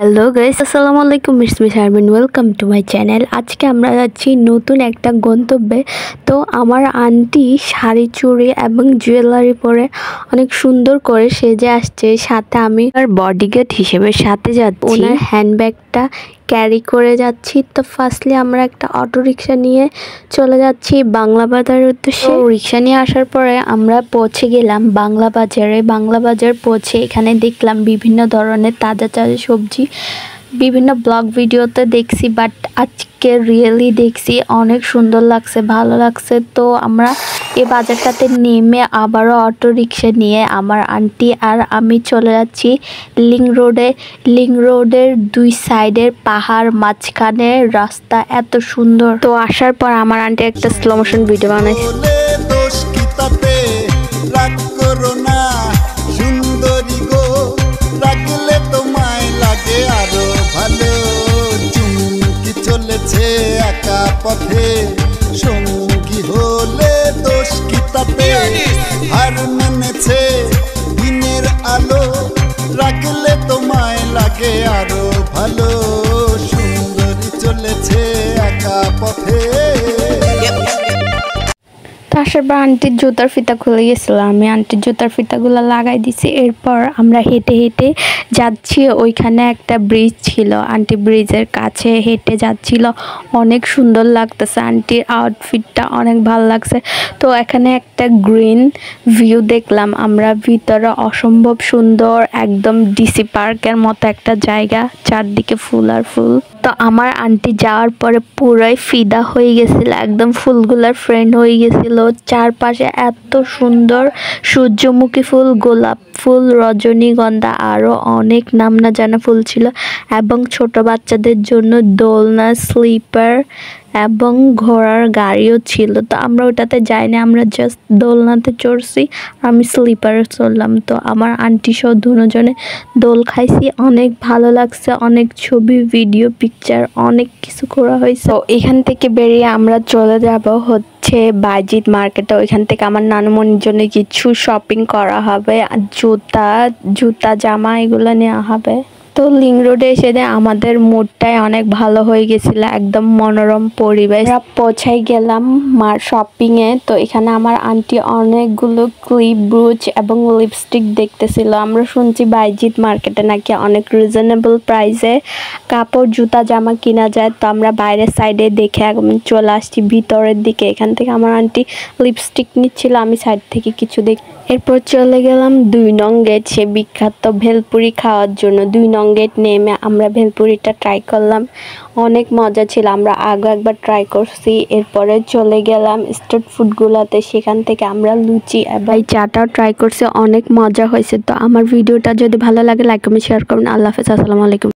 Hello guys, আসসালামু আলাইকুম। Miss আরবিন, ওয়েলকাম টু মাই চ্যানেল। আজকে আমরা যাচ্ছি নতুন একটা গন্তব্যে। তো আমার আন্টি শাড়ি চুড়ি এবং জুয়েলারি পরে অনেক সুন্দর করে সেজে আসছে, সাথে আমি আর বডিগার্ড হিসেবে সাথে যাচ্ছি। ওনার হ্যান্ডব্যাগটা ক্যারি করে যাচ্ছি। তো ফার্স্টলি আমরা একটা অটো রিক্সা নিয়ে চলে যাচ্ছি বাংলা বাজারের উদ্দেশ্যে। রিক্সা নিয়ে আসার পরে আমরা পৌঁছে গেলাম বাংলা বাজারে। বাংলা বাজার পৌঁছে এখানে দেখলাম বিভিন্ন ধরনের তাজা তাজা সবজি। বিভিন্ন ব্লগ ভিডিওতে দেখছি, বাট আজকে রিয়েলি দেখছি, অনেক সুন্দর লাগছে, ভালো লাগছে। তো আমরা এই বাজারটাতে নেমে আবারও অটো রিক্সা নিয়ে আমার আন্টি আর আমি চলে যাচ্ছি লিংক রোডে। লিংক রোডের দুই সাইডের পাহাড়, মাঝখানে রাস্তা, এত সুন্দর। তো আসার পর আমার আন্টি একটা স্লো মোশন ভিডিও বানাইছে। একা পথে সঙ্গী হলে দোষ কি তাতে, হার মেনেছে দিনের আলো, রাখলে তোমায় লাগে আরো ভালো, সুন্দরী চলেছে একা পথে। আসার পর আন্টির জুতার ফিতা খুলে গেছিলো, আমি আন্টির জুতার ফিতাগুলো লাগাই দিছি। এরপর আমরা হেঁটে হেঁটে যাচ্ছি, ওইখানে একটা ব্রিজ ছিল, আন্টি ব্রিজের কাছে হেঁটে যাচ্ছিল, অনেক সুন্দর লাগতেছে, আন্টির আউটফিটটা অনেক ভালো লাগছে। তো এখানে একটা গ্রিন ভিউ দেখলাম আমরা, ভিতরে অসম্ভব সুন্দর, একদম ডিসি পার্কের মতো একটা জায়গা, চারদিকে ফুল আর ফুল। তো আমার আন্টি যাওয়ার পরে পুরাই ফিদা হয়ে গেছিল, একদম ফুলগুলার ফ্রেন্ড হয়ে গেছিল। চারপাশে এত সুন্দর সূর্যমুখী ফুল, গোলাপ ফুল, রজনীগন্ধা, আরও অনেক নাম না জানা ফুল ছিল, এবং ছোট বাচ্চাদের জন্য দোলনা, স্লিপার এবং ঘোড়ার গাড়িও ছিল। তো আমরা ওটাতে যাইনি, আমরা জাস্ট দোলনাতে চড়ছি, আমি স্লিপারে চললাম। তো আমার আন্টি সহ দুজনে দোল খাইছি, অনেক ভালো লাগছে, অনেক ছবি, ভিডিও, পিকচার, অনেক কিছু করা হয়েছে। তো এখান থেকে বেরিয়ে আমরা চলে যাব হচ্ছে বাইজিৎ মার্কেটে। ওইখান থেকে আমার নানুমণির জন্য কিছু শপিং করা হবে, জুতা জামা এগুলো নেওয়া হবে। তো লিংক রোডে এসে আমাদের মুডটাই অনেক ভালো হয়ে গেছিল, একদম মনোরম পরিবেশ। আমরা পৌঁছাই গেলাম শপিংয়ে। তো এখানে আমার আন্টি অনেকগুলো ক্লিপ, ব্রুচ এবং লিপস্টিক দেখতেছিল। আমরা শুনছি বাইজিৎ মার্কেটে নাকি অনেক রিজনেবল প্রাইসে কাপড়, জুতা, জামা কিনা যায়। তো আমরা বাইরের সাইডে দেখে চলে আসছি ভিতরের দিকে। এখান থেকে আমার আন্টি লিপস্টিক নিচ্ছিল, আমি সাইড থেকে কিছু দেখ। এরপর চলে গেলাম 2 নং গেট, সে বিখ্যাত ভেলপুরি খাওয়ার জন্য। 2 নং গেট নেমে আমরা ভেলপুরিটা ট্রাই করলাম, অনেক মজা ছিল, আমরা আগে একবার ট্রাই করছি। এরপরে চলে গেলাম স্ট্রিট ফুডগুলোতে, সেখান থেকে আমরা লুচি এবং চাটাও ট্রাই করছি, অনেক মজা হয়েছে। তো আমার ভিডিওটা যদি ভালো লাগে লাইক কমেন্ট শেয়ার করবেন। আল্লাহ হাফেজ, আসসালামু আলাইকুম।